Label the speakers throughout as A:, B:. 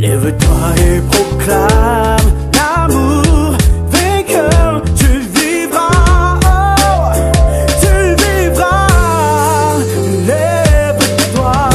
A: Lève-toi et proclame l'amour vainqueur. Tu vivras, oh, tu vivras. Lève-toi.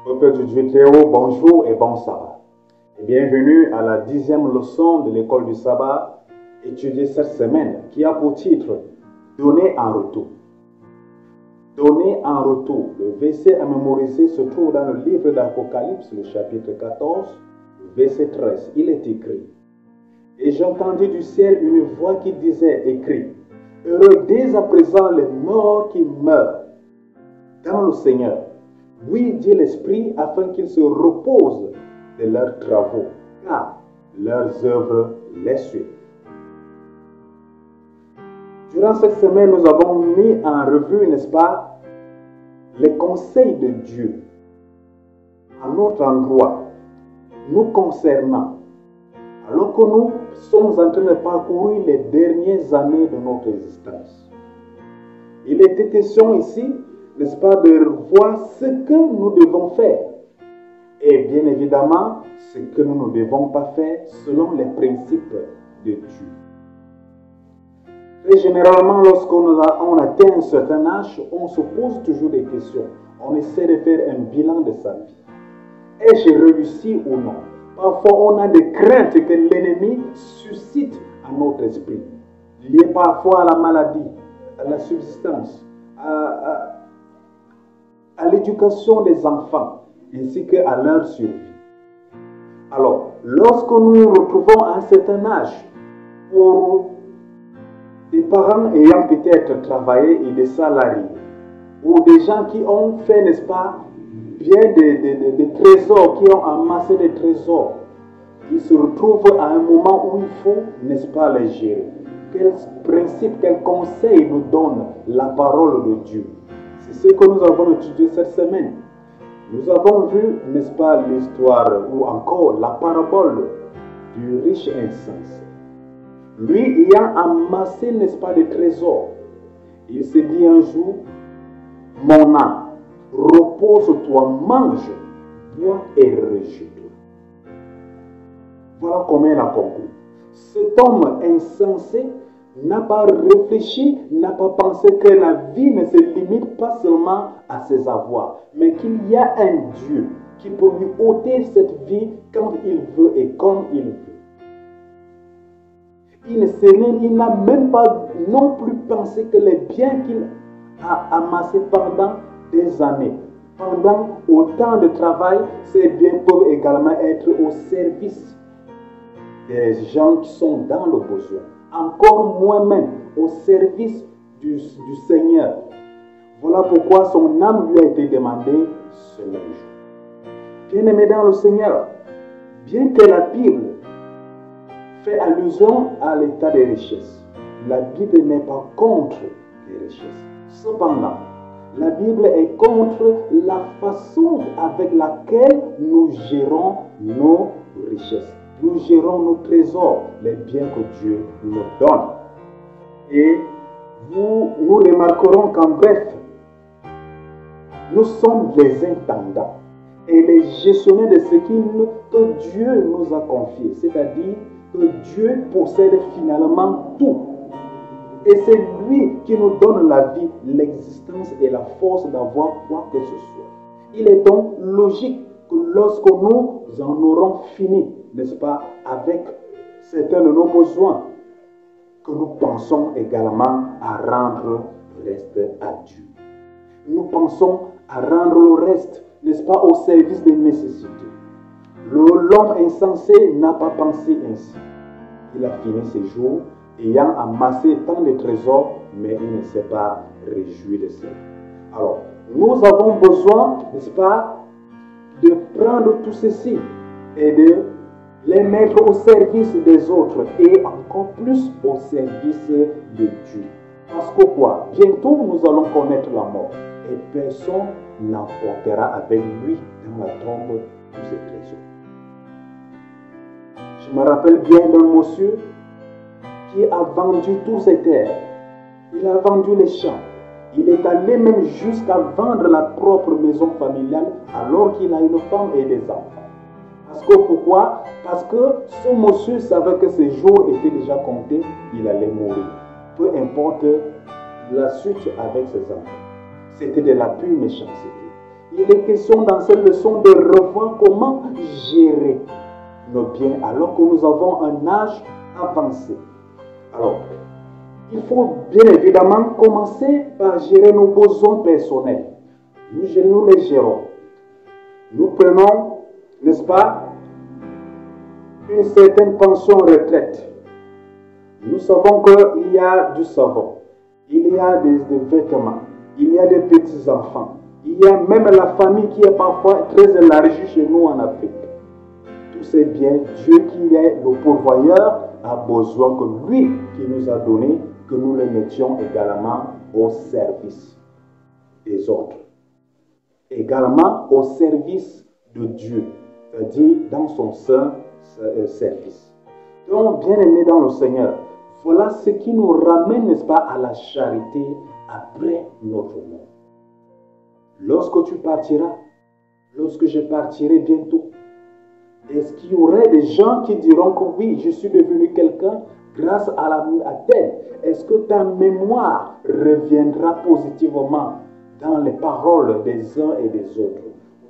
B: Peuple du Dieu très haut, bonjour et bon sabbat. Et bienvenue à la 10e leçon de l'école du sabbat, étudiée cette semaine, qui a pour titre « Donner en retour ». Donner en retour. Le verset à mémoriser se trouve dans le livre d'Apocalypse, le chapitre 14, verset 13. Il est écrit « Et j'entendis du ciel une voix qui disait, écrit, « Heureux dès à présent les morts qui meurent dans le Seigneur. Oui, dit l'Esprit, afin qu'ils se reposent de leurs travaux, car leurs œuvres les suivent. » Durant cette semaine, nous avons mis en revue, n'est-ce pas, les conseils de Dieu à notre endroit, nous concernant, alors que nous sommes en train de parcourir les dernières années de notre existence. Il était question ici, n'est-ce pas, de voir ce que nous devons faire. Et bien évidemment, ce que nous ne devons pas faire selon les principes de Dieu. Et généralement, lorsqu'on atteint un certain âge, on se pose toujours des questions. On essaie de faire un bilan de sa vie. Ai-je réussi ou non? Parfois, on a des craintes que l'ennemi suscite à notre esprit, liées parfois à la maladie, à la subsistance, à l'éducation des enfants, ainsi qu'à leur survie. Alors, lorsque nous nous retrouvons à un certain âge, pour des parents ayant peut-être travaillé et des salariés, ou des gens qui ont fait, n'est-ce pas, bien des trésors, qui ont amassé des trésors, ils se retrouvent à un moment où il faut, n'est-ce pas, les gérer. Quel principe, quel conseil nous donne la parole de Dieu? C'est ce que nous avons étudié cette semaine. Nous avons vu, n'est-ce pas, l'histoire ou encore la parabole du riche insensé. Lui ayant amassé, n'est-ce pas, des trésors, il s'est dit un jour, mon âme, repose-toi, mange, bois et réjouis-toi. Voilà comment il a conclu. Cet homme insensé n'a pas réfléchi, n'a pas pensé que la vie ne se limite pas seulement à ses avoirs, mais qu'il y a un Dieu qui peut lui ôter cette vie quand il veut et comme il veut. Il n'a même pas non plus pensé que les biens qu'il a amassés pendant des années, pendant autant de travail, ces biens peuvent également être au service des gens qui sont dans le besoin. Encore moins même au service du Seigneur. Voilà pourquoi son âme lui a été demandée ce même jour. Bien-aimé dans le Seigneur, bien que la Bible fait allusion à l'état des richesses, la Bible n'est pas contre les richesses. Cependant, la Bible est contre la façon avec laquelle nous gérons nos richesses. Nous gérons nos trésors, les biens que Dieu nous donne. Et nous remarquerons qu'en bref, nous sommes les intendants et les gestionnaires de ce que Dieu nous a confié. C'est-à-dire que Dieu possède finalement tout. Et c'est lui qui nous donne la vie, l'existence et la force d'avoir quoi que ce soit. Il est donc logique que lorsque nous en aurons fini, n'est-ce pas, avec certains de nos besoins, que nous pensons également à rendre le reste à Dieu. Nous pensons à rendre le reste, n'est-ce pas, au service des nécessités. L'homme insensé n'a pas pensé ainsi. Il a fini ses jours ayant amassé tant de trésors, mais il ne s'est pas réjoui de ça. Alors, nous avons besoin, n'est-ce pas, de prendre tout ceci et de les mettre au service des autres et encore plus au service de Dieu. Parce que quoi? Bientôt nous allons connaître la mort et personne n'emportera avec lui dans la tombe tous ces trésors. Je me rappelle bien d'un monsieur qui a vendu tous ses terres. Il a vendu les champs. Il est allé même jusqu'à vendre la propre maison familiale alors qu'il a une femme et des enfants. Parce que pourquoi? Parce que ce monsieur savait que ses jours étaient déjà comptés, il allait mourir. Peu importe la suite avec ses enfants. C'était de la pure méchanceté. Il est question dans cette leçon de revoir comment gérer nos biens alors que nous avons un âge avancé. Alors, il faut bien évidemment commencer par gérer nos besoins personnels. Nous les gérons. Nous prenons, n'est-ce pas, une certaine pension retraite. Nous savons qu'il y a du savon, il y a des vêtements, il y a des petits-enfants, il y a même la famille qui est parfois très élargie chez nous en Afrique. Tous ces biens, Dieu qui est le pourvoyeur a besoin que lui qui nous a donné, que nous les mettions également au service des autres. Également au service de Dieu, c'est-à-dire dans son saint service. Donc, bien-aimés dans le Seigneur, voilà ce qui nous ramène, n'est-ce pas, à la charité après notre mort. Lorsque tu partiras, lorsque je partirai bientôt, est-ce qu'il y aurait des gens qui diront que oui, je suis devenu quelqu'un grâce à tel? Est-ce que ta mémoire reviendra positivement dans les paroles des uns et des autres?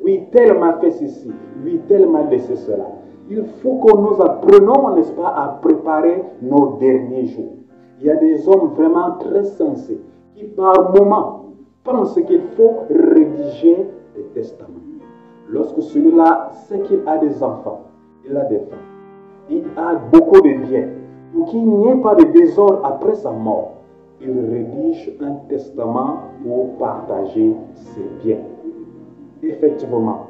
B: Oui, tel m'a fait ceci, oui, tel m'a laissé cela. Il faut que nous apprenions, n'est-ce pas, à préparer nos derniers jours. Il y a des hommes vraiment très sensés qui, par moments, pensent qu'il faut rédiger des testaments. Lorsque celui-là sait qu'il a des enfants, il a des femmes, il a beaucoup de biens, pour qu'il n'y ait pas de désordre après sa mort, il rédige un testament pour partager ses biens. Effectivement,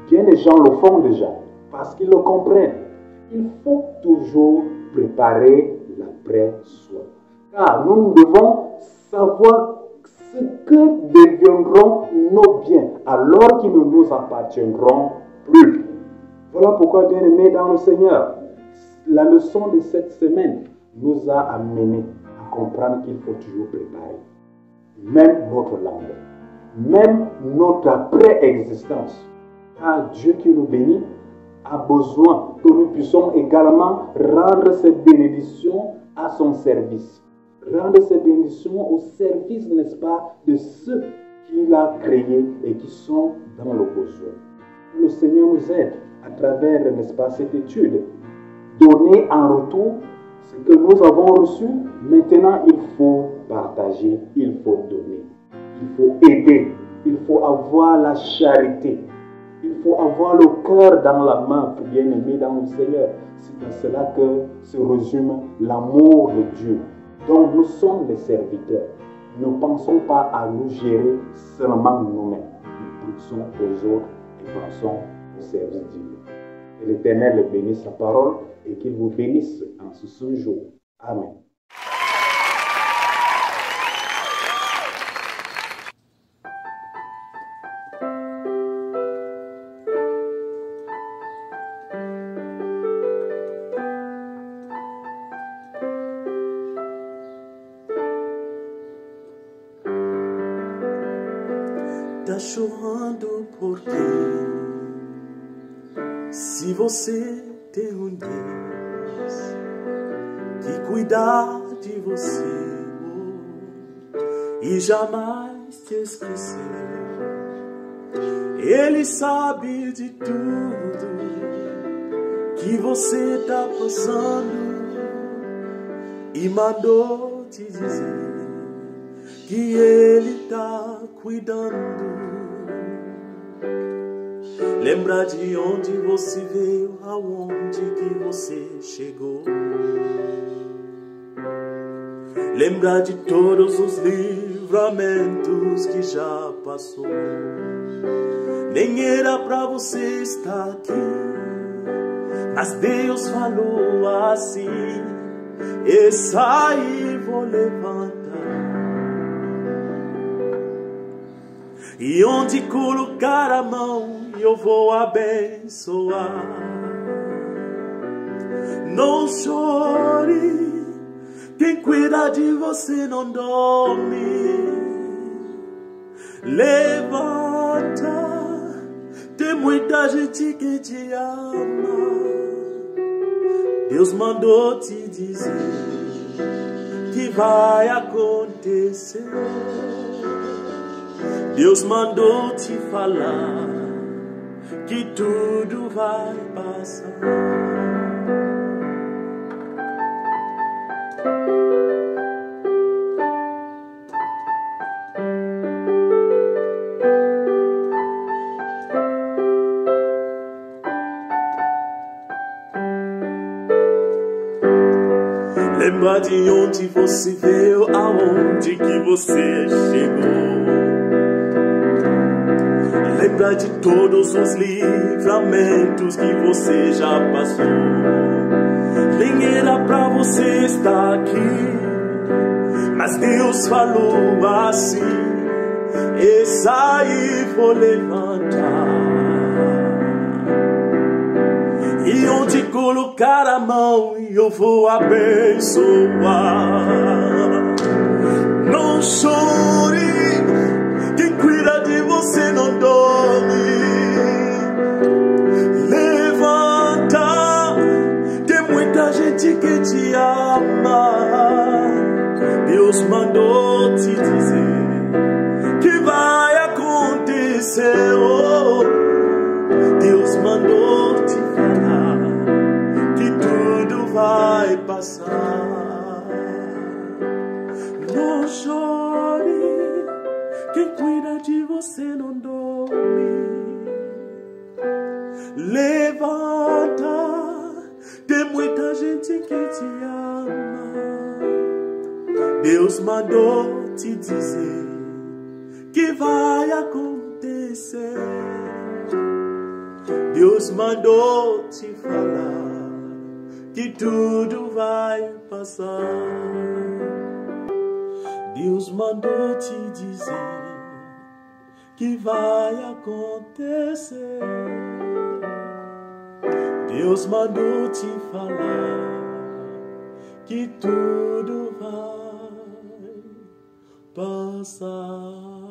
B: bien des gens le font déjà, parce qu'ils le comprennent. Il faut toujours préparer l'après-soi. Car nous devons savoir ce que deviendront nos biens alors qu'ils ne nous appartiendront plus. Voilà pourquoi, bien-aimés dans le Seigneur, la leçon de cette semaine nous a amené à comprendre qu'il faut toujours préparer. Même notre langue, même notre après-existence. Car Dieu qui nous bénit a besoin que nous puissions également rendre ces bénédictions à son service. Rendre ces bénédictions au service, n'est-ce pas, de ceux qu'il a créés et qui sont dans le besoin. Le Seigneur nous aide à travers, n'est-ce pas, cette étude. Donner en retour ce que nous avons reçu. Maintenant, il faut partager, il faut donner, il faut aider, il faut avoir la charité. Il faut avoir le cœur dans la main, bien-aimé dans le Seigneur. C'est à cela que se résume l'amour de Dieu. Donc nous sommes les serviteurs. Ne pensons pas à nous gérer seulement nous-mêmes. Nous pensons aux autres et pensons au service de Dieu. Que l'Éternel bénisse sa parole et qu'il vous bénisse en ce jour. Amen.
A: Tá chorando porque se você tem Deus que cuidar de você e jamais te esquecer, Ele sabe de tudo que você tá passando e mandou te dizer que Ele tá cuidando. Lembra de onde você veio, aonde que você chegou. Lembra de todos os livramentos que já passou. Nem era pra você estar aqui, mas Deus falou assim: essa aí vou levantar. E onde colocar a mão eu vou abençoar. Não chore, quem cuida de você não dorme. Levanta, tem muita gente que te ama. Deus mandou te dizer que vai acontecer. Deus mandou te falar que tudo vai passar. Lembra de onde você veio, aonde que você chegou. Lembra de todos os livramentos que você já passou. Nem era pra você estar aqui, mas Deus falou assim: essa aí vou levantar. E onde colocar a mão eu vou abençoar. Não chore, quem cuida de você não dorme. Levanta, tem muita gente que te ama. Deus mandou te dizer que vai acontecer. Oh, Deus mandou te falar que tudo vai passar. Não chore, quem cuida de você não dorme. Levanta, tem muita gente que te ama. Deus mandou te dizer que vai acontecer. Deus mandou te falar que tudo vai passar. Deus mandou te dizer que vai acontecer. Deus mandou te falar que tudo vai passar.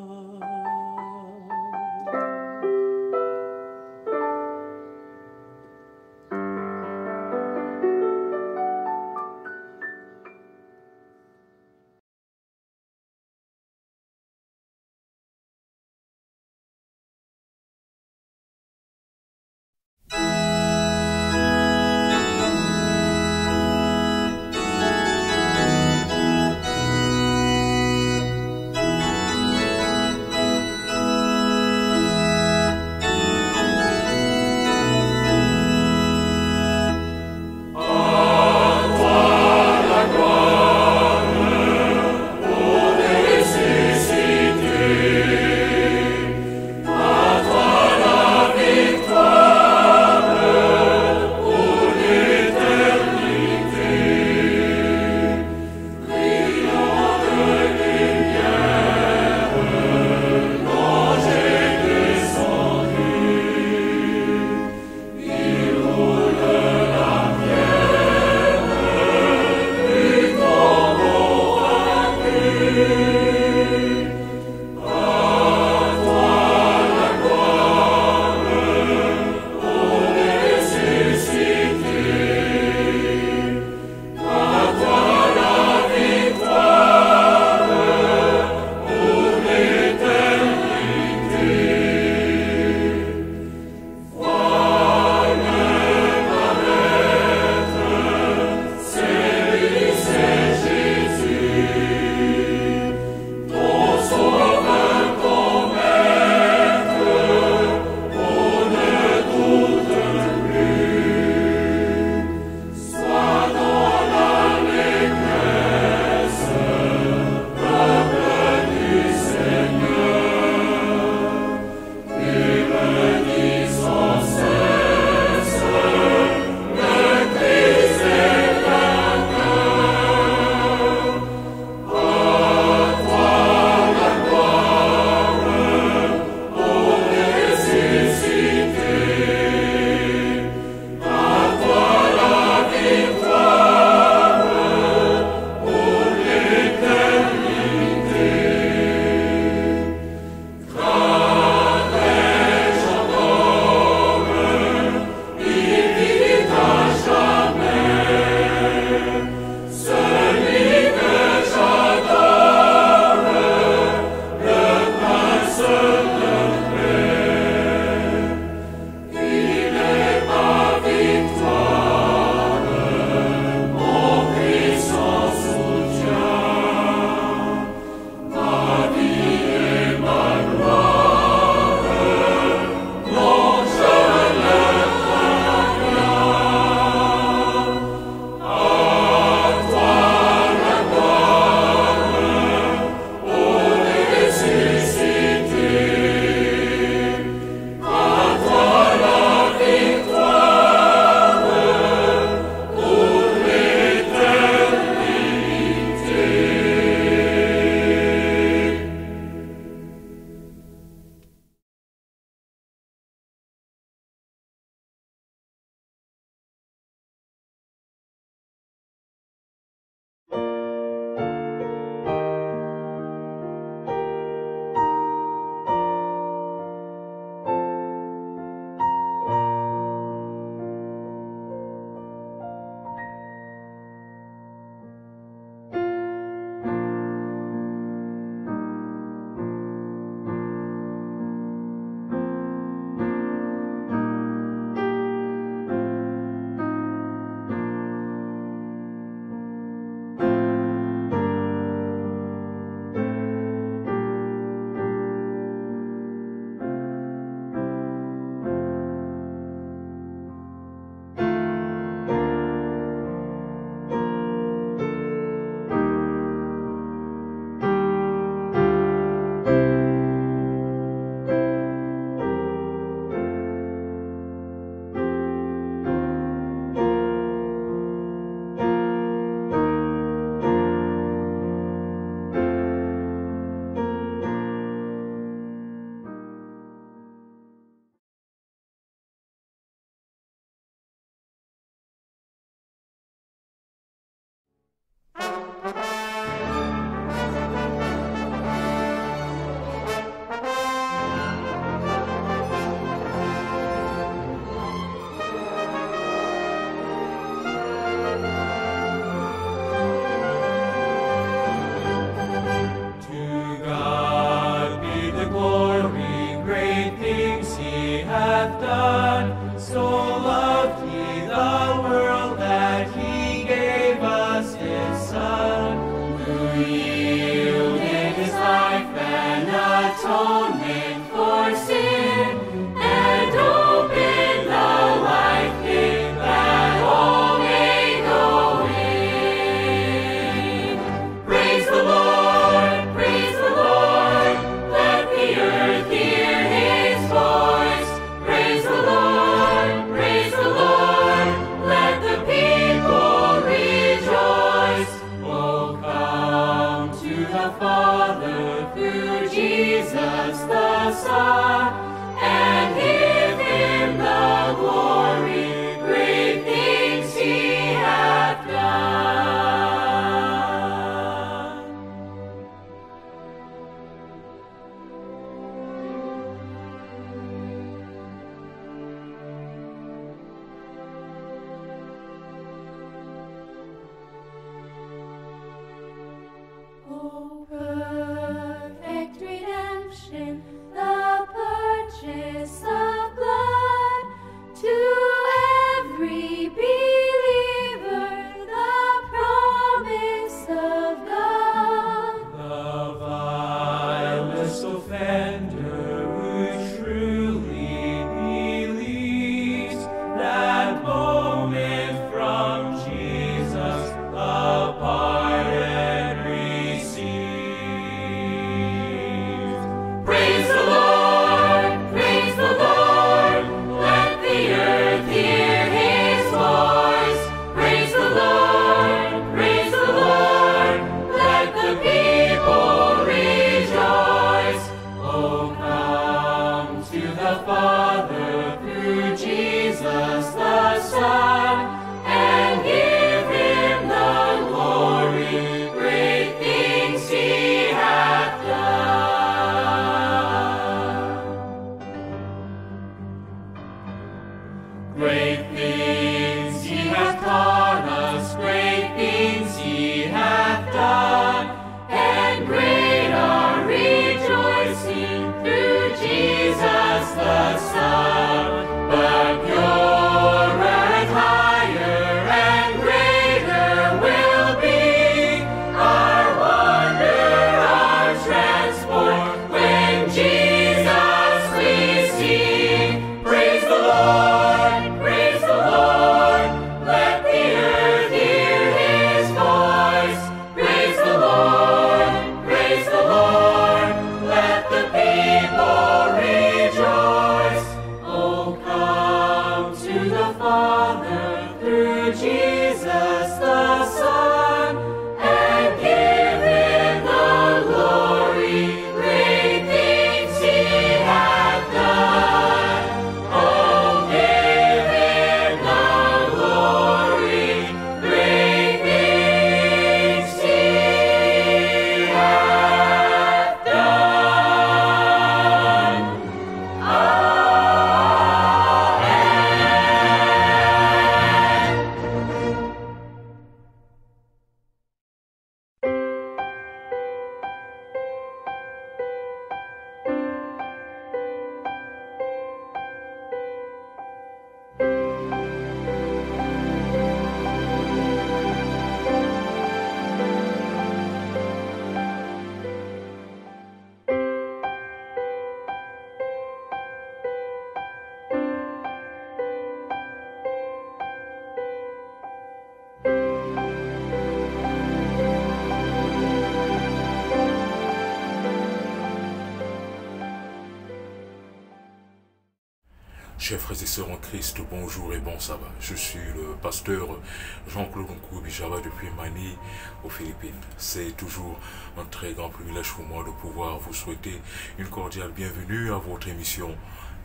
C: Chers frères et sœurs en Christ, bonjour et bon sabbat. Je suis le pasteur Jean-Claude Nkoubi-Java depuis Manille, aux Philippines. C'est toujours un très grand privilège pour moi de pouvoir vous souhaiter une cordiale bienvenue à votre émission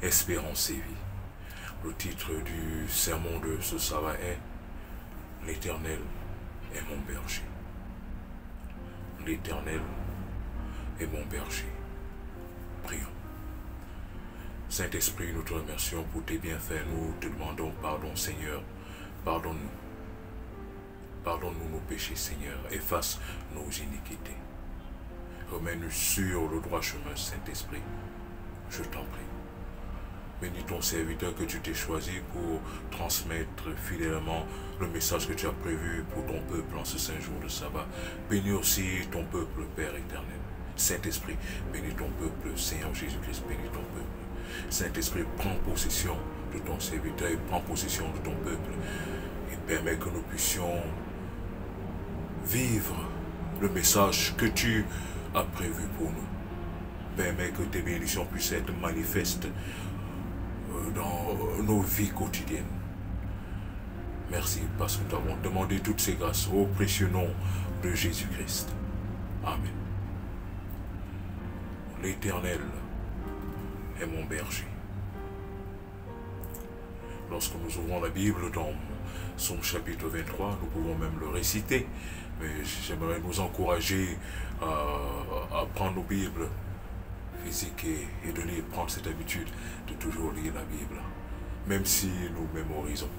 C: Espérance et Vie. Le titre du sermon de ce sabbat est « L'Éternel est mon berger ». l'Éternel est mon berger. Prions. Saint-Esprit, nous te remercions pour tes bienfaits. Nous te demandons pardon, Seigneur. Pardonne-nous. Pardonne-nous nos péchés, Seigneur. Efface nos iniquités. Remets-nous sur le droit chemin, Saint-Esprit. Je t'en prie. Bénis ton serviteur que tu t'es choisi pour transmettre fidèlement le message que tu as prévu pour ton peuple en ce saint jour de sabbat. Bénis aussi ton peuple, Père éternel. Saint-Esprit, bénis ton peuple, Seigneur Jésus-Christ, bénis ton peuple. Saint-Esprit, prends possession de ton serviteur et prends possession de ton peuple. Et permets que nous puissions vivre le message que tu as prévu pour nous. Permets que tes bénédictions puissent être manifestes dans nos vies quotidiennes. Merci parce que nous t'avons demandé toutes ces grâces au précieux nom de Jésus-Christ. Amen. L'Éternel est mon berger. Lorsque nous ouvrons la Bible dans Psaume chapitre 23, nous pouvons même le réciter, mais j'aimerais nous encourager à prendre nos Bibles physiques et de lire, prendre cette habitude de toujours lire la Bible, même si nous mémorisons.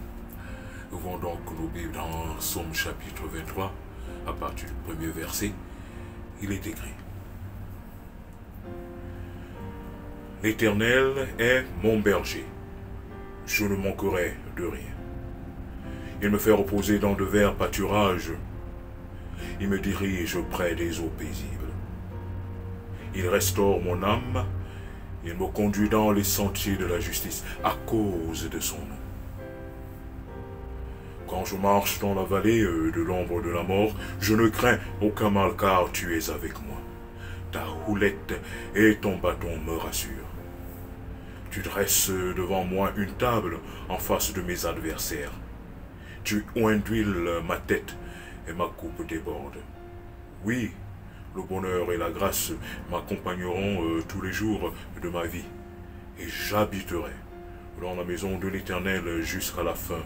C: Ouvrons donc nos Bibles dans Psaume chapitre 23, à partir du premier verset. Il est écrit: L'Éternel est mon berger, je ne manquerai de rien. Il me fait reposer dans de verts pâturages, il me dirige près des eaux paisibles. Il restaure mon âme, il me conduit dans les sentiers de la justice à cause de son nom. Quand je marche dans la vallée de l'ombre de la mort, je ne crains aucun mal car tu es avec moi. Ta houlette et ton bâton me rassurent. Tu dresses devant moi une table en face de mes adversaires. Tu oins d'huile ma tête et ma coupe déborde. Oui, le bonheur et la grâce m'accompagneront tous les jours de ma vie, et j'habiterai dans la maison de l'Éternel jusqu'à la fin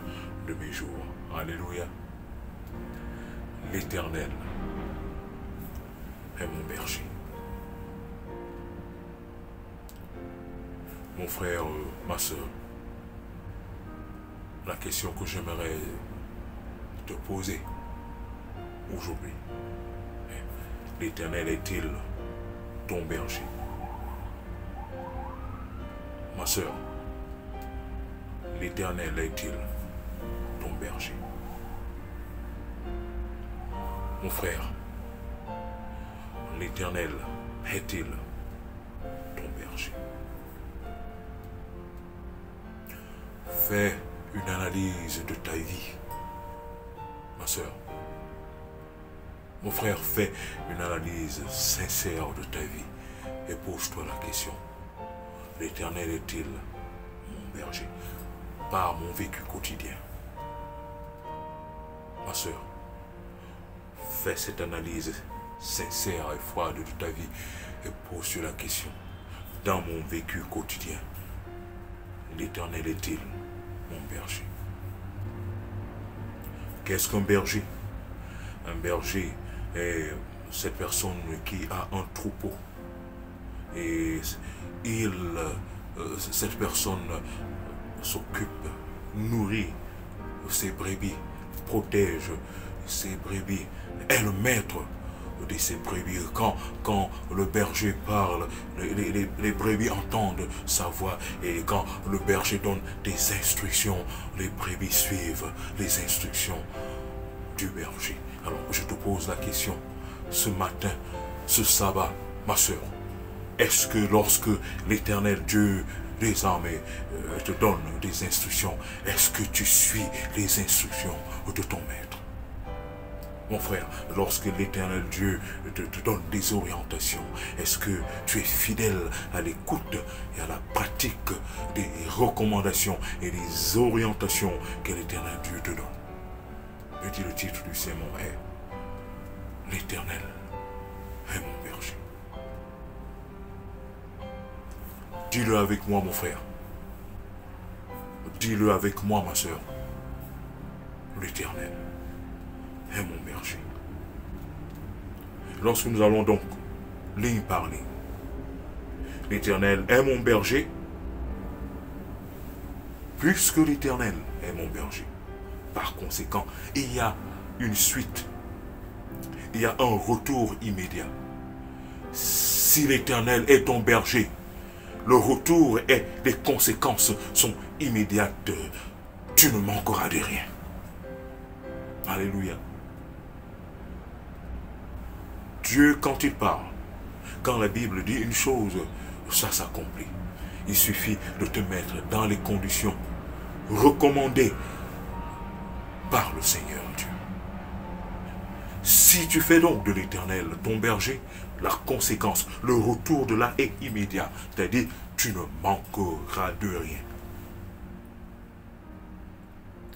C: de mes jours. Alléluia. L'Éternel est mon berger. Mon frère, ma soeur, la question que j'aimerais te poser aujourd'hui: l'Éternel est-il ton berger? Ma soeur, l'Éternel est-il ton berger? Mon frère, l'Éternel est-il ton berger? Fais une analyse de ta vie, ma soeur. Mon frère, fais une analyse sincère de ta vie et pose-toi la question: l'Éternel est-il mon berger? Par mon vécu quotidien. Ma soeur, fais cette analyse sincère et froide de ta vie et pose-toi la question: dans mon vécu quotidien, l'Éternel est-il mon berger? Qu'est-ce qu'un berger? Un berger est cette personne qui a un troupeau. Et cette personne s'occupe, nourrit ses brebis, protège ses brebis, est le maître de ces brebis. Quand le berger parle, les brebis entendent sa voix, et quand le berger donne des instructions, les brebis suivent les instructions du berger. Alors je te pose la question ce matin, ce sabbat, ma soeur: est-ce que lorsque l'Éternel Dieu des armées te donne des instructions, est-ce que tu suis les instructions de ton maître? Mon frère, lorsque l'Éternel Dieu te donne des orientations, est-ce que tu es fidèle à l'écoute et à la pratique des recommandations et des orientations que l'Éternel Dieu te donne? Et dit le titre du sermon est: l'Éternel est mon berger. Dis-le avec moi, mon frère. Dis-le avec moi, ma soeur. L'Éternel est mon berger. lorsque nous allons donc lui parler, l'Éternel est mon berger, puisque l'Éternel est mon berger. Par conséquent, il y a une suite, il y a un retour immédiat. Si l'Éternel est ton berger, le retour et les conséquences sont immédiates. Tu ne manqueras de rien. Alléluia. Dieu, quand il parle, quand la Bible dit une chose, ça s'accomplit. Il suffit de te mettre dans les conditions recommandées par le Seigneur Dieu. Si tu fais donc de l'Éternel ton berger, la conséquence, le retour de là est immédiat. C'est-à-dire, tu ne manqueras de rien.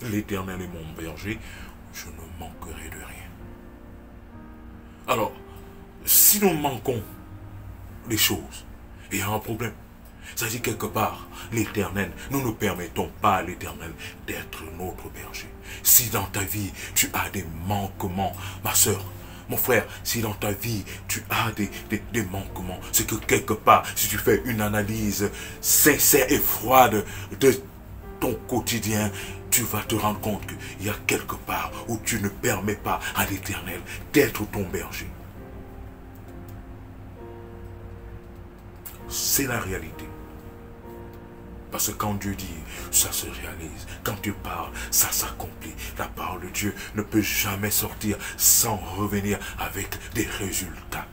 C: L'Éternel est mon berger, je ne manquerai de rien. Alors, si nous manquons les choses, il y a un problème. C'est-à-dire quelque part, l'Éternel, nous ne permettons pas à l'Éternel d'être notre berger. Si dans ta vie, tu as des manquements, ma soeur, mon frère, si dans ta vie, tu as des manquements, c'est que quelque part, si tu fais une analyse sincère et froide de ton quotidien, tu vas te rendre compte qu'il y a quelque part où tu ne permets pas à l'Éternel d'être ton berger. C'est la réalité. Parce que quand Dieu dit, ça se réalise. Quand Dieu parle, ça s'accomplit. La parole de Dieu ne peut jamais sortir sans revenir avec des résultats.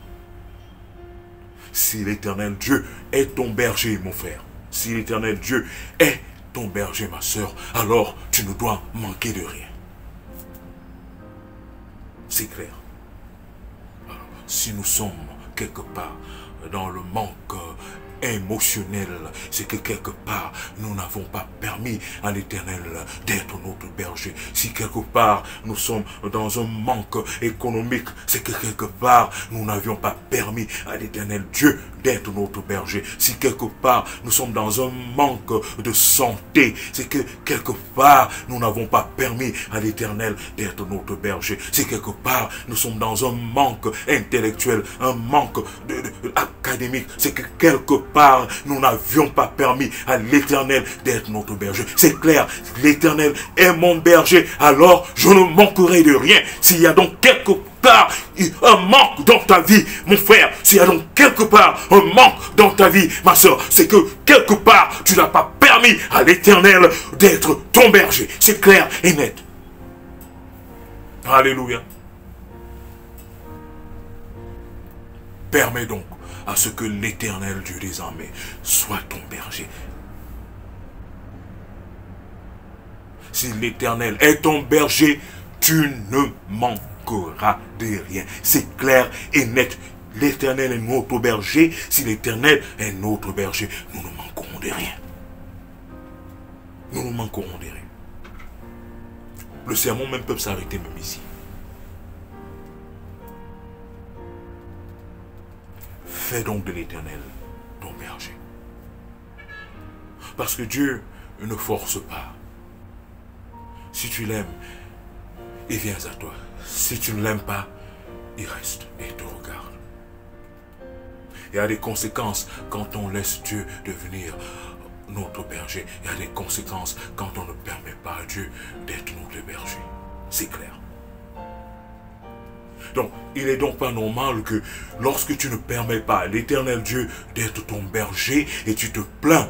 C: Si l'Éternel Dieu est ton berger, mon frère, si l'Éternel Dieu est ton berger, ma soeur, alors tu ne dois manquer de rien. C'est clair. Alors, si nous sommes quelque part dans le manque émotionnel, c'est que quelque part nous n'avons pas permis à l'Éternel d'être notre berger. Si quelque part nous sommes dans un manque économique, c'est que quelque part nous n'avions pas permis à l'Éternel Dieu d'être notre berger. Si quelque part nous sommes dans un manque de santé, c'est que quelque part nous n'avons pas permis à l'Éternel d'être notre berger. Si quelque part nous sommes dans un manque intellectuel, un manque académique, c'est que quelque part nous n'avions pas permis à l'Éternel d'être notre berger. C'est clair, l'Éternel est mon berger, alors je ne manquerai de rien. S'il y a donc quelque part un manque dans ta vie, mon frère, s'il y a donc quelque part un manque dans ta vie, ma soeur, c'est que quelque part tu n'as pas permis à l'Éternel d'être ton berger. C'est clair et net. Alléluia. Permets donc à ce que l'Éternel Dieu des armées soit ton berger. Si l'Éternel est ton berger, tu ne manqueras de rien. C'est clair et net. L'Éternel est notre berger. Si l'Éternel est notre berger, nous ne manquerons de rien. Nous ne manquerons de rien. Le sermon même peut s'arrêter même ici. Fais donc de l'Éternel ton berger. Parce que Dieu ne force pas. Si tu l'aimes, il vient à toi. Si tu ne l'aimes pas, il reste et te regarde. Il y a des conséquences quand on laisse Dieu devenir notre berger. Il y a des conséquences quand on ne permet pas à Dieu d'être notre berger. C'est clair. Donc, il n'est donc pas normal que lorsque tu ne permets pas à l'Éternel Dieu d'être ton berger et tu te plains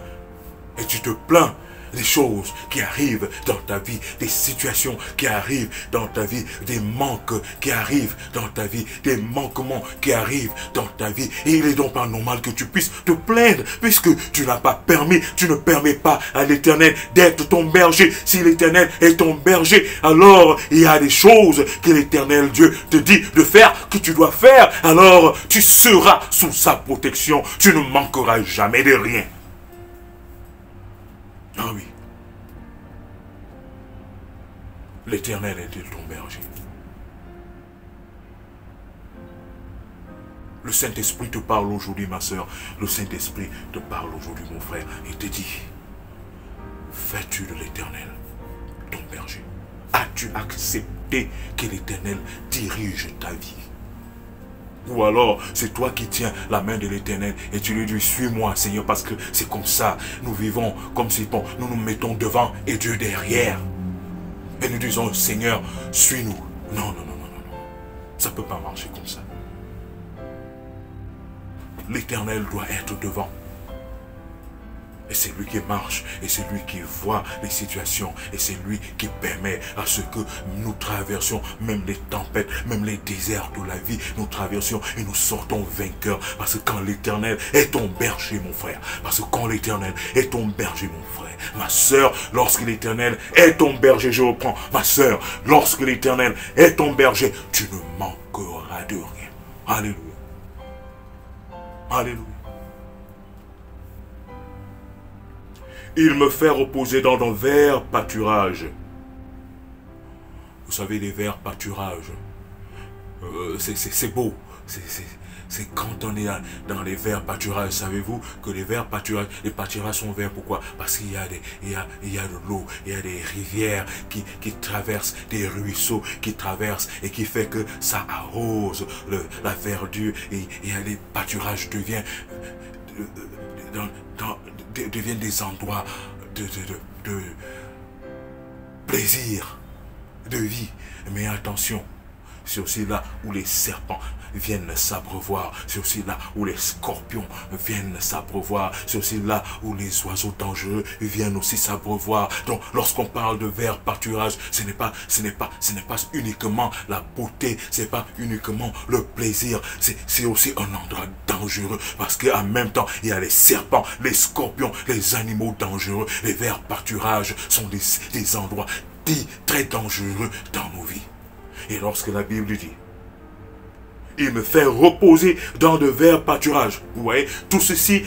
C: des choses qui arrivent dans ta vie, des situations qui arrivent dans ta vie, des manques qui arrivent dans ta vie, des manquements qui arrivent dans ta vie. Et il n'est donc pas normal que tu puisses te plaindre puisque tu n'as pas permis, tu ne permets pas à l'Éternel d'être ton berger. Si l'Éternel est ton berger, alors il y a des choses que l'Éternel Dieu te dit de faire, que tu dois faire. Alors tu seras sous sa protection. Tu ne manqueras jamais de rien. Ah oui. L'Éternel est-il ton berger? Le Saint-Esprit te parle aujourd'hui, ma soeur. Le Saint-Esprit te parle aujourd'hui, mon frère. Il te dit, fais-tu de l'Éternel ton berger? As-tu accepté que l'Éternel dirige ta vie? Ou alors, c'est toi qui tiens la main de l'Éternel et tu lui dis, suis-moi, Seigneur, parce que c'est comme ça. Nous vivons comme si bon, nous nous mettons devant et Dieu derrière. Et nous disons, Seigneur, suis-nous. Non, non, non, non, non, non. Ça ne peut pas marcher comme ça. L'Éternel doit être devant. Et c'est lui qui marche, et c'est lui qui voit les situations, et c'est lui qui permet à ce que nous traversions même les tempêtes, même les déserts de la vie, nous traversions et nous sortons vainqueurs. Parce que quand l'Éternel est ton berger, mon frère, parce que quand l'Éternel est ton berger, mon frère, ma soeur, lorsque l'Éternel est ton berger, je reprends, ma soeur, lorsque l'Éternel est ton berger, tu ne manqueras de rien. Alléluia. Alléluia. Il me fait reposer dans de verts pâturages. Vous savez, les verts pâturages, c'est beau. C'est quand on est dans les verts pâturages. Savez-vous que les pâturages sont verts, pourquoi? Parce qu'il y a de l'eau, il y a des rivières qui traversent, des ruisseaux qui traversent et qui fait que ça arrose la verdure, et les pâturages deviennent des endroits de plaisir, de vie. Mais attention, c'est aussi là où les serpents viennent s'abreuvoir, c'est aussi là où les scorpions viennent s'abreuvoir, c'est aussi là où les oiseaux dangereux viennent aussi s'abreuvoir. Donc lorsqu'on parle de vert pâturage, ce n'est pas uniquement la beauté, ce n'est pas uniquement le plaisir, c'est aussi un endroit dangereux, parce qu'en même temps il y a les serpents, les scorpions, les animaux dangereux. Les verts pâturages sont des endroits très dangereux dans nos vies. Et lorsque la Bible dit, il me fait reposer dans de verts pâturages. Vous voyez, tout ceci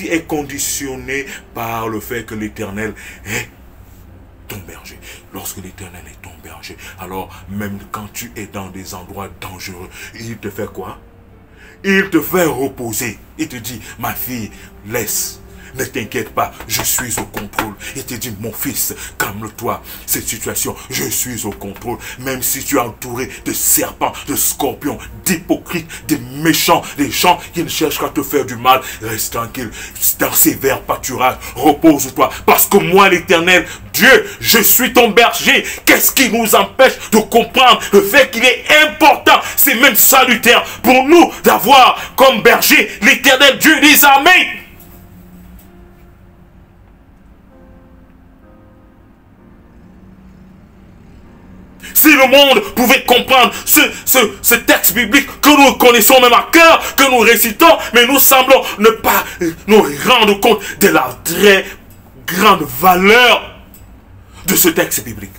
C: est conditionné par le fait que l'Éternel est ton berger. Lorsque l'Éternel est ton berger, alors même quand tu es dans des endroits dangereux, il te fait quoi? Il te fait reposer. Il te dit, ma fille, laisse. Ne t'inquiète pas, je suis au contrôle. Il te dit, mon fils, calme-toi. Cette situation, je suis au contrôle. Même si tu es entouré de serpents, de scorpions, d'hypocrites, de méchants, des gens qui ne cherchent qu'à te faire du mal, reste tranquille. Dans ces verts pâturages, repose-toi. Parce que moi, l'Éternel, Dieu, je suis ton berger. Qu'est-ce qui nous empêche de comprendre le fait qu'il est important, c'est même salutaire pour nous d'avoir comme berger l'Éternel Dieu des armées. Si le monde pouvait comprendre ce texte biblique que nous connaissons même à cœur, que nous récitons, mais nous semblons ne pas nous rendre compte de la très grande valeur de ce texte biblique,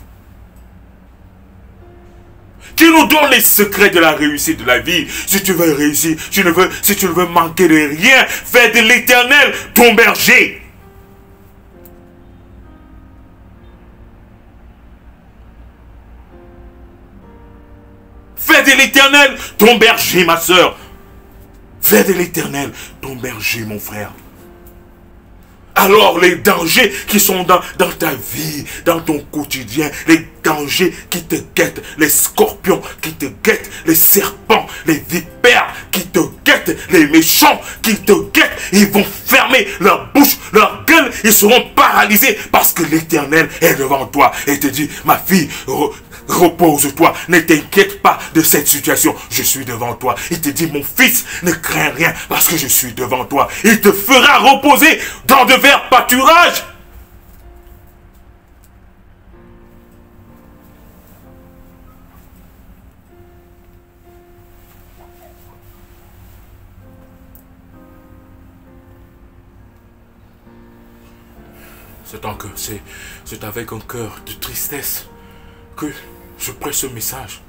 C: qui nous donne les secrets de la réussite de la vie. Si tu veux réussir, si tu ne veux manquer de rien, fais de l'Éternel ton berger. Fais de l'Éternel ton berger, ma soeur. Fais de l'Éternel ton berger, mon frère. Alors les dangers qui sont dans ta vie, dans ton quotidien, les dangers qui te guettent, les scorpions qui te guettent, les serpents, les vipères qui te guettent, les méchants qui te guettent, ils vont fermer leur bouche, leur gueule, ils seront paralysés parce que l'Éternel est devant toi et te dit, ma fille, repose-toi, ne t'inquiète pas de cette situation, je suis devant toi. Il te dit, mon fils, ne crains rien parce que je suis devant toi. Il te fera reposer dans de verts pâturages. C'est avec un cœur de tristesse que je prêche ce message.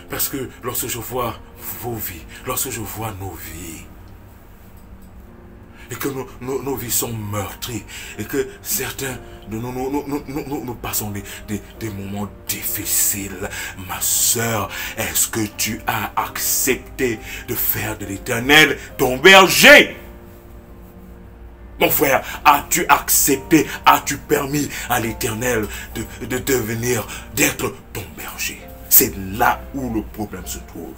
C: Parce que lorsque je vois vos vies, lorsque je vois nos vies, et que nos vies sont meurtries, et que certains de nous passons des moments difficiles, ma soeur, est-ce que tu as accepté de faire de l'Éternel ton berger? Mon frère, as-tu accepté, as-tu permis à l'Éternel d'être ton berger? C'est là où le problème se trouve.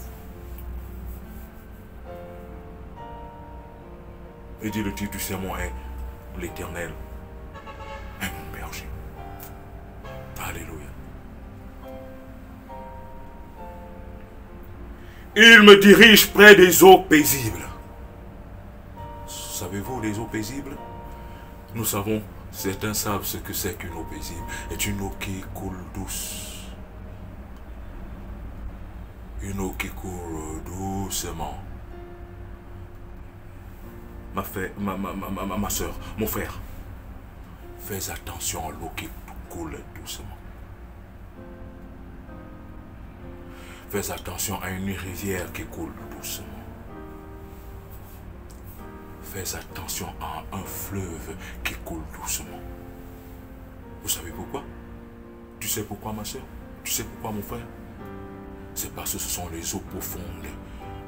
C: Et dit le titre du sermon est l'Éternel est mon berger. Alléluia. Il me dirige près des eaux paisibles. Savez-vous les eaux paisibles? Nous savons, certains savent ce que c'est qu'une eau paisible. C'est une eau qui coule douce. Une eau qui coule doucement. Ma soeur, mon frère, fais attention à l'eau qui coule doucement. Fais attention à une rivière qui coule doucement. Fais attention à un fleuve qui coule doucement. Vous savez pourquoi? Tu sais pourquoi, ma soeur? Tu sais pourquoi, mon frère? C'est parce que ce sont les eaux profondes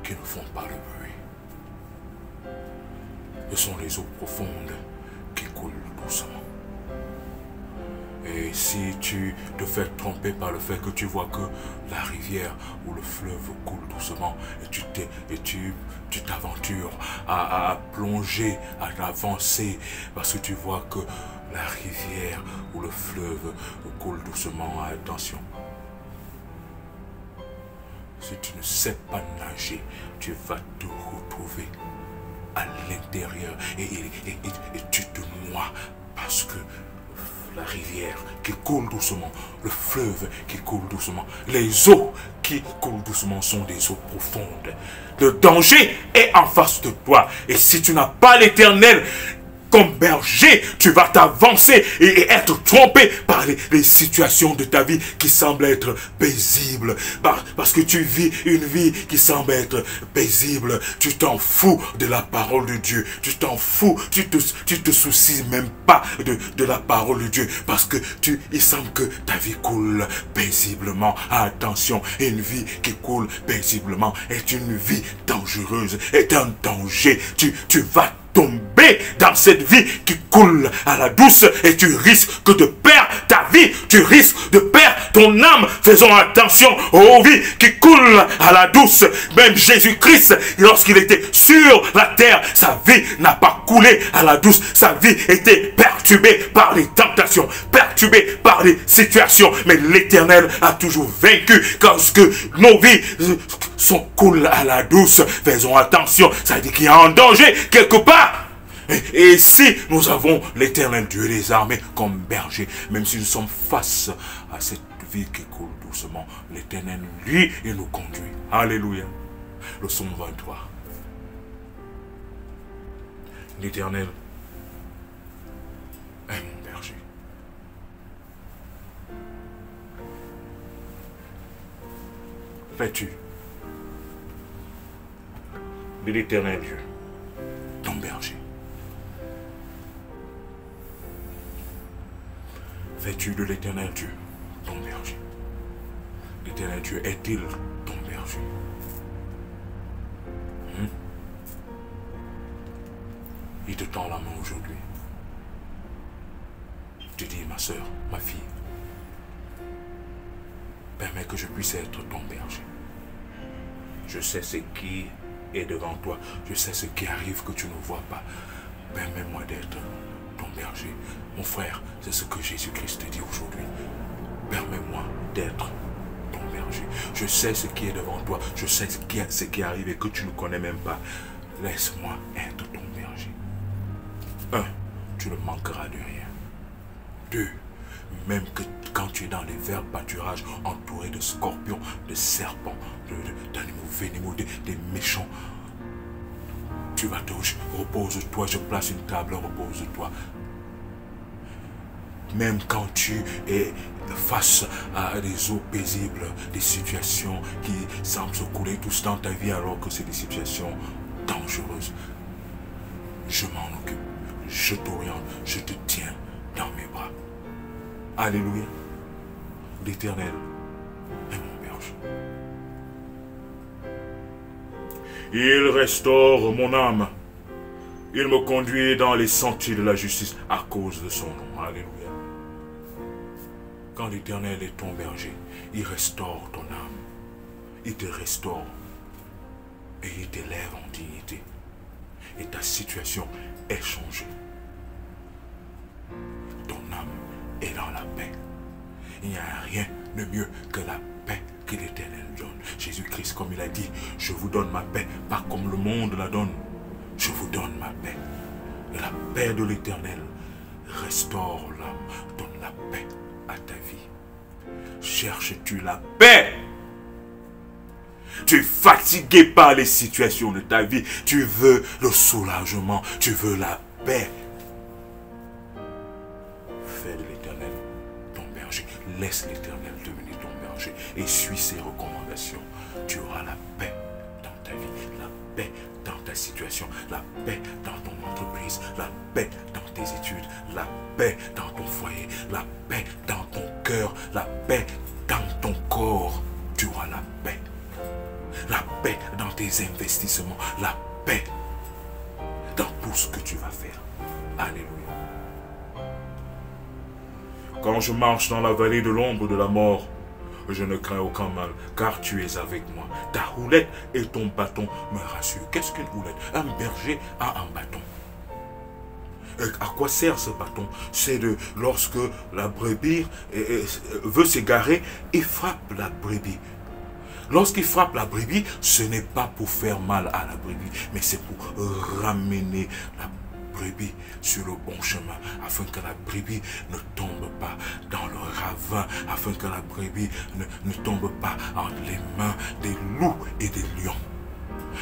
C: qui ne font pas le bruit. Ce sont les eaux profondes qui coulent doucement. Et si tu te fais tromper par le fait que tu vois que la rivière ou le fleuve coule doucement et tu t'aventures à plonger, à avancer parce que tu vois que la rivière ou le fleuve coule doucement, attention. Si tu ne sais pas nager, tu vas te retrouver à l'intérieur et tu te noies parce que la rivière qui coule doucement, le fleuve qui coule doucement, les eaux qui coulent doucement sont des eaux profondes. Le danger est en face de toi. Et si tu n'as pas l'Éternel comme berger, tu vas t'avancer et être trompé par les situations de ta vie qui semblent être paisibles. Parce que tu vis une vie qui semble être paisible. Tu t'en fous de la parole de Dieu. Tu t'en fous. Tu te soucies même pas de la parole de Dieu. Parce que il semble que ta vie coule paisiblement. Attention, une vie qui coule paisiblement est une vie dangereuse, est un danger. Tu vas tomber dans cette vie qui coule à la douce et tu risques de perdre ta vie, tu risques de perdre ton âme. Faisons attention aux vies qui coulent à la douce. Même Jésus-Christ, lorsqu'il était sur la terre, sa vie n'a pas coulé à la douce. Sa vie était perturbée par les tentations, perturbée par les situations. Mais l'Éternel a toujours vaincu parce que nos vies coulent à la douce. Faisons attention, ça dit qu'il y a un danger quelque part. Et si nous avons l'Éternel Dieu des armées comme berger, même si nous sommes face à cette vie qui coule doucement, l'Éternel, lui, il nous conduit. Alléluia. Le psaume 23. L'Éternel est mon berger. Fais-tu de l'Éternel Dieu ton berger? Fais-tu de l'Éternel Dieu ton berger? L'Éternel Dieu est-il ton berger? Il te tend la main aujourd'hui. Tu dis, ma soeur, ma fille, permets que je puisse être ton berger. Je sais ce qui est devant toi. Je sais ce qui arrive que tu ne vois pas. Permets-moi d'être ton berger. Mon frère, c'est ce que Jésus-Christ te dit aujourd'hui. Permets-moi d'être ton berger. Je sais ce qui est devant toi. Je sais ce qui arrive et que tu ne connais même pas. Laisse-moi être ton berger. 1. Tu ne manqueras de rien. 2. Même que quand tu es dans les verts pâturages, entouré de scorpions, de serpents, d'animaux venimeux, des méchants, tu vas te repose-toi, je place une table, repose-toi. Même quand tu es face à des eaux paisibles, des situations qui semblent se couler tous dans ta vie alors que c'est des situations dangereuses, je m'en occupe, je t'oriente, je te tiens dans mes bras. Alléluia. L'Éternel est mon berger. Il restaure mon âme. Il me conduit dans les sentiers de la justice à cause de son nom. Alléluia. Quand l'Éternel est ton berger, il restaure ton âme. Il te restaure. Et il t'élève en dignité. Et ta situation est changée. Ton âme est dans la paix. Il n'y a rien de mieux que la paix que l'Éternel donne. Jésus-Christ, comme il a dit, je vous donne ma paix, pas comme le monde la donne. Je vous donne ma paix. Et la paix de l'Éternel restaure l'âme, donne la paix à ta vie. Cherches-tu la paix? Tu es fatigué par les situations de ta vie. Tu veux le soulagement. Tu veux la paix. Fais de l'Éternel ton berger. Laisse l'Éternel devenir ton berger. Et suis ses recommandations. Tu auras la paix dans ta vie. La paix dans ta situation. La paix dans ton entreprise. La paix dans tes études. La paix dans ton foyer. La paix dans ton cœur. La paix dans ton corps. Tu auras la paix. La paix dans tes investissements. La paix dans tout ce que tu vas faire. Alléluia. Quand je marche dans la vallée de l'ombre de la mort, je ne crains aucun mal, car tu es avec moi. Ta houlette et ton bâton me rassurent. Qu'est-ce qu'une houlette? Un berger a un bâton. Et à quoi sert ce bâton? C'est de lorsque la brebis veut s'égarer, il frappe la brebis. Lorsqu'il frappe la brebis, ce n'est pas pour faire mal à la brebis, mais c'est pour ramener la brebis sur le bon chemin, afin que la brebis ne tombe pas dans le ravin, afin que la brebis ne tombe pas entre les mains des loups et des lions.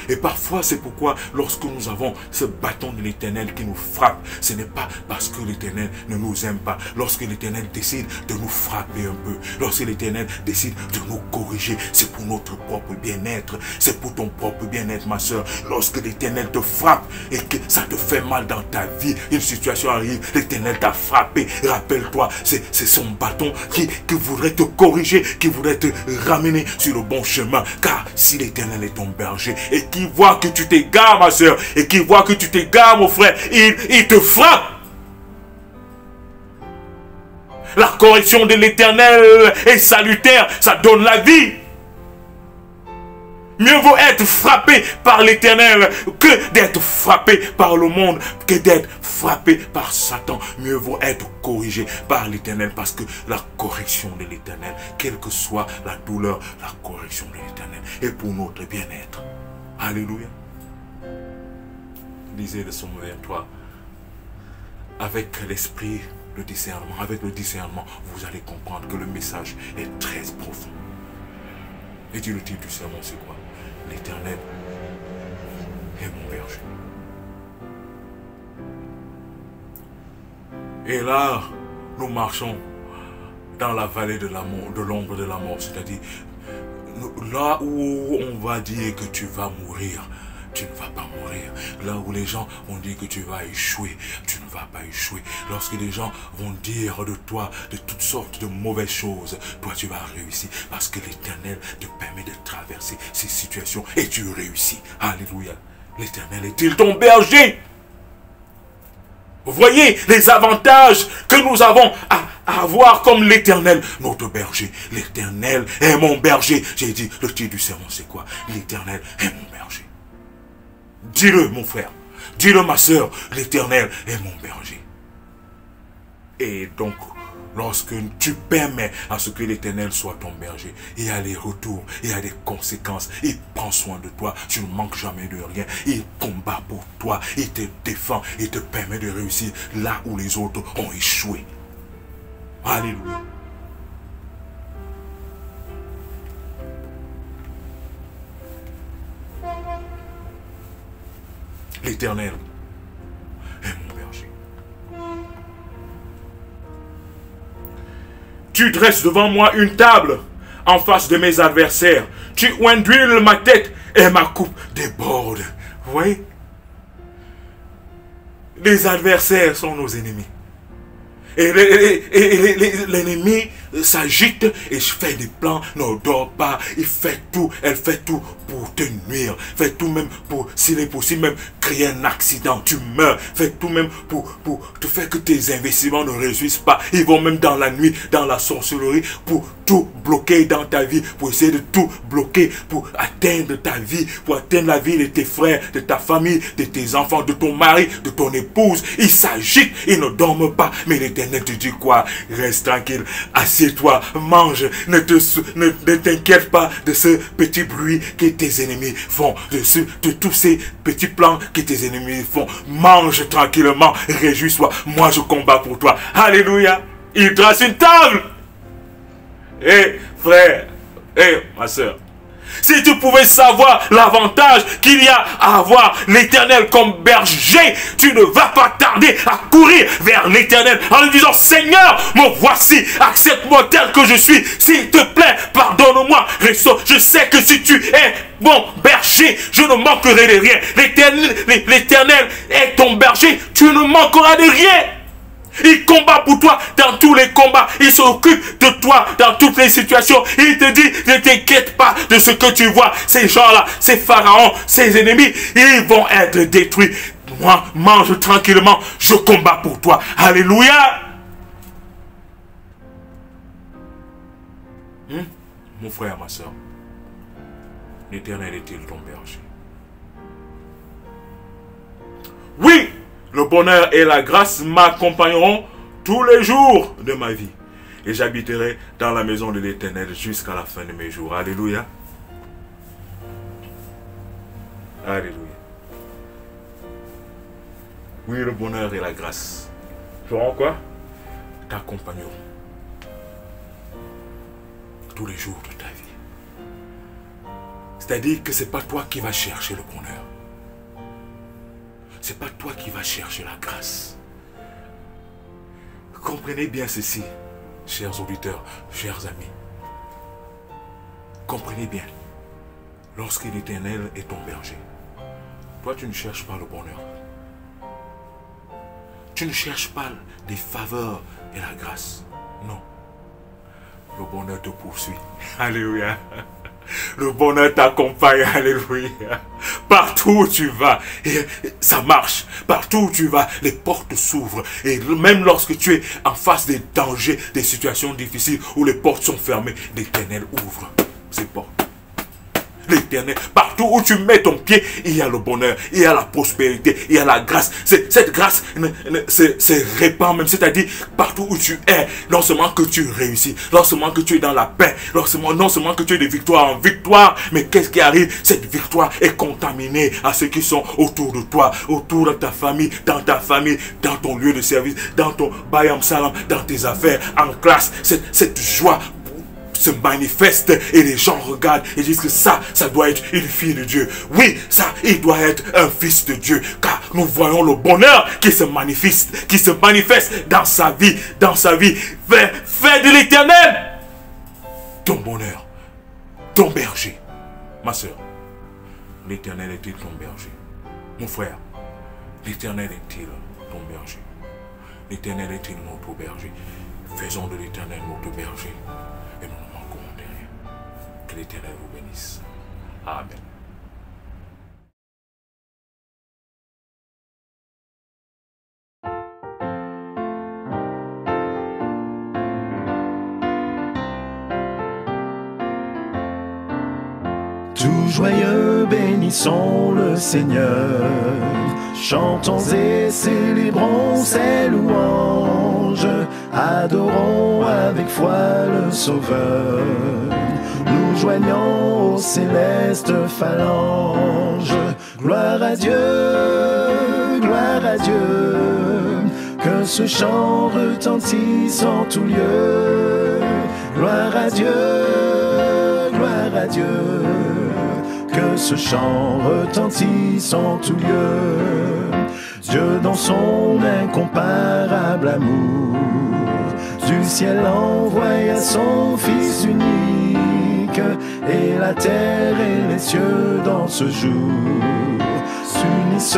C: Et parfois, c'est pourquoi lorsque nous avons ce bâton de l'Éternel qui nous frappe, ce n'est pas parce que l'Éternel ne nous aime pas. Lorsque l'Éternel décide de nous frapper un peu, lorsque l'Éternel décide de nous corriger, c'est pour notre propre bien-être, c'est pour ton propre bien-être, ma soeur. Lorsque l'Éternel te frappe et que ça te fait mal dans ta vie, une situation arrive, l'Éternel t'a frappé. Rappelle-toi, c'est son bâton qui voudrait te corriger, qui voudrait te ramener sur le bon chemin. Car si l'Éternel est ton berger et qui voit que tu t'égares, ma soeur, et qui voit que tu t'égares, mon frère, il te frappe. La correction de l'Éternel est salutaire, ça donne la vie. Mieux vaut être frappé par l'Éternel que d'être frappé par le monde, que d'être frappé par Satan. Mieux vaut être corrigé par l'Éternel, parce que la correction de l'Éternel, quelle que soit la douleur, la correction de l'Éternel est pour notre bien-être. Alléluia. Lisez le psaume 23. Avec l'esprit de discernement, avec le discernement, vous allez comprendre que le message est très profond. Et dit le titre du sermon, c'est quoi? L'Éternel est mon berger. Et là, nous marchons dans la vallée de l'ombre de la mort, c'est-à-dire là où on va dire que tu vas mourir, tu ne vas pas mourir. Là où les gens vont dire que tu vas échouer, tu ne vas pas échouer. Lorsque les gens vont dire de toi de toutes sortes de mauvaises choses, toi tu vas réussir, parce que l'Éternel te permet de traverser ces situations et tu réussis. Alléluia. L'Éternel est-il ton berger? Vous voyez les avantages que nous avons à avoir comme l'Éternel, notre berger. L'Éternel est mon berger. J'ai dit, le titre du sermon, c'est quoi? L'Éternel est mon berger. Dis-le, mon frère. Dis-le, ma soeur. L'Éternel est mon berger. Et donc, lorsque tu permets à ce que l'Éternel soit ton berger, il y a les retours, il y a des conséquences. Il prend soin de toi, tu ne manques jamais de rien. Il combat pour toi, il te défend, il te permet de réussir là où les autres ont échoué. Alléluia. L'Éternel est mon berger. Tu dresses devant moi une table en face de mes adversaires. Tu huiles ma tête et ma coupe déborde. Vous voyez? Les adversaires sont nos ennemis. Et l'ennemi s'agite et fait des plans, ne dort pas. Il fait tout, elle fait tout pour te nuire. Fait tout même pour, s'il est possible, même créer un accident. Tu meurs. Fait tout même pour te faire que tes investissements ne réussissent pas. Ils vont même dans la nuit, dans la sorcellerie, pour tout bloquer dans ta vie, pour essayer de tout bloquer, pour atteindre ta vie, pour atteindre la vie de tes frères, de ta famille, de tes enfants, de ton mari, de ton épouse. Ils s'agitent, ils ne dorment pas. Mais l'Éternel te dit quoi? Reste tranquille, assieds-toi, mange, ne t'inquiète pas de ce petit bruit que tes ennemis font, de tous ces petits plans que tes ennemis font. Mange tranquillement, réjouis-toi. Moi, je combats pour toi. Alléluia. Il trace une table. Frère, ma soeur, si tu pouvais savoir l'avantage qu'il y a à avoir l'Éternel comme berger, tu ne vas pas tarder à courir vers l'Éternel en lui disant: Seigneur, me voici, accepte-moi tel que je suis, s'il te plaît, pardonne-moi. Je sais que si tu es mon berger, je ne manquerai de rien. L'Éternel est ton berger, tu ne manqueras de rien. Il combat pour toi dans tous les combats. Il s'occupe de toi dans toutes les situations. Il te dit: ne t'inquiète pas de ce que tu vois. Ces gens-là, ces pharaons, ces ennemis, ils vont être détruits. Moi, mange tranquillement. Je combats pour toi. Alléluia. Mon frère, ma soeur, l'Éternel est-il ton berger? Oui, le bonheur et la grâce m'accompagneront tous les jours de ma vie. Et j'habiterai dans la maison de l'Éternel jusqu'à la fin de mes jours. Alléluia. Alléluia. Oui, le bonheur et la grâce feront quoi? T'accompagneront tous les jours de ta vie. C'est-à-dire que ce n'est pas toi qui vas chercher le bonheur. Ce n'est pas toi qui vas chercher la grâce. Comprenez bien ceci, chers auditeurs, chers amis. Comprenez bien, lorsque l'Éternel est ton berger, toi tu ne cherches pas le bonheur. Tu ne cherches pas les faveurs et la grâce. Non. Le bonheur te poursuit. Alléluia. Le bonheur t'accompagne, alléluia. Partout où tu vas, ça marche. Partout où tu vas, les portes s'ouvrent. Et même lorsque tu es en face des dangers, des situations difficiles, où les portes sont fermées, l'Éternel ouvre ces portes. L'Éternel, partout où tu mets ton pied, il y a le bonheur, il y a la prospérité, il y a la grâce. Cette grâce se répand même, c'est-à-dire partout où tu es, non seulement que tu réussis, non seulement que tu es dans la paix, non seulement que tu es de victoire en victoire, mais qu'est-ce qui arrive? Cette victoire est contaminée à ceux qui sont autour de toi, autour de ta famille, dans ton lieu de service, dans ton bayam salam, dans tes affaires, en classe. Cette joie se manifeste et les gens regardent et disent que ça doit être une fille de Dieu. Oui, ça, il doit être un fils de Dieu, car nous voyons le bonheur qui se manifeste dans sa vie, Fais de l'Éternel ton bonheur, ton berger. Ma soeur, l'Éternel est-il ton berger? Mon frère, l'Éternel est-il ton berger? L'Éternel est-il notre berger? Faisons de l'Éternel notre berger. Et nous ne manquerons de rien. Que l'Éternel vous bénisse. Amen.
A: Tout joyeux, bénissons le Seigneur. Chantons et célébrons ses louanges. Adorons avec foi le Sauveur. Nous joignons aux célestes phalanges. Gloire à Dieu, gloire à Dieu. Que ce chant retentisse en tout lieu. Gloire à Dieu, gloire à Dieu. Que ce chant retentisse en tout lieu. Dieu dans son incomparable amour, du ciel envoya son Fils unique,
D: et la terre et les cieux dans ce jour s'unissent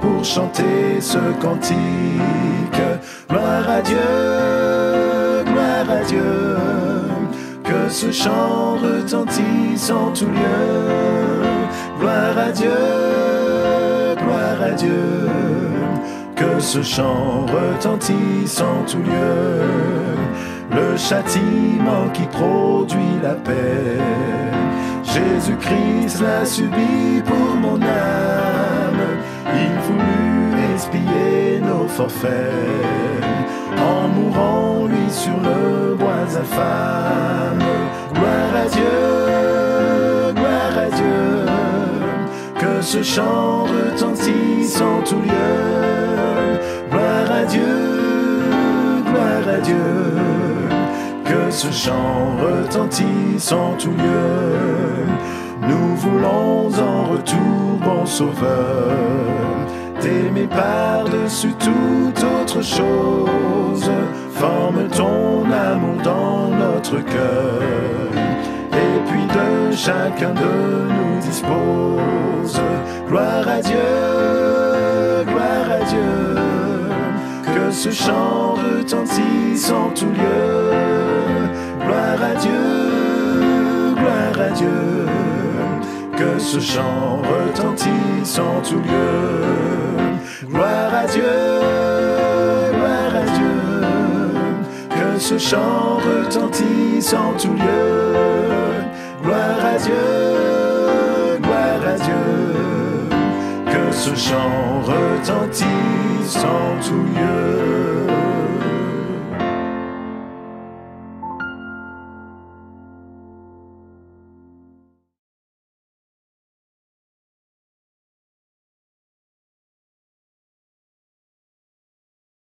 D: pour chanter ce cantique. Gloire à Dieu, gloire à Dieu, que ce chant retentisse en tout lieu. Gloire à Dieu, gloire à Dieu, que ce chant retentisse en tout lieu. Le châtiment qui produit la paix, Jésus-Christ l'a subi pour mon âme. Il voulut expier nos forfaits en mourant lui sur le bois infâme. Gloire à Dieu, gloire à Dieu, que ce chant retentisse en tout lieu. Gloire à Dieu, gloire à Dieu, que ce chant retentisse en tout lieu. Nous voulons en retour, bon Sauveur, t'aimer par-dessus toute autre chose. Forme ton amour dans notre cœur, et puis de chacun de nous dispose. Gloire à Dieu, gloire à Dieu, que ce chant retentisse en tout lieu. Gloire à Dieu, gloire à Dieu, que ce chant retentisse en tout lieu. Gloire à Dieu, gloire à Dieu, que ce chant retentisse en tout lieu. Gloire à Dieu, gloire à Dieu, que ce chant retentisse en tout lieu.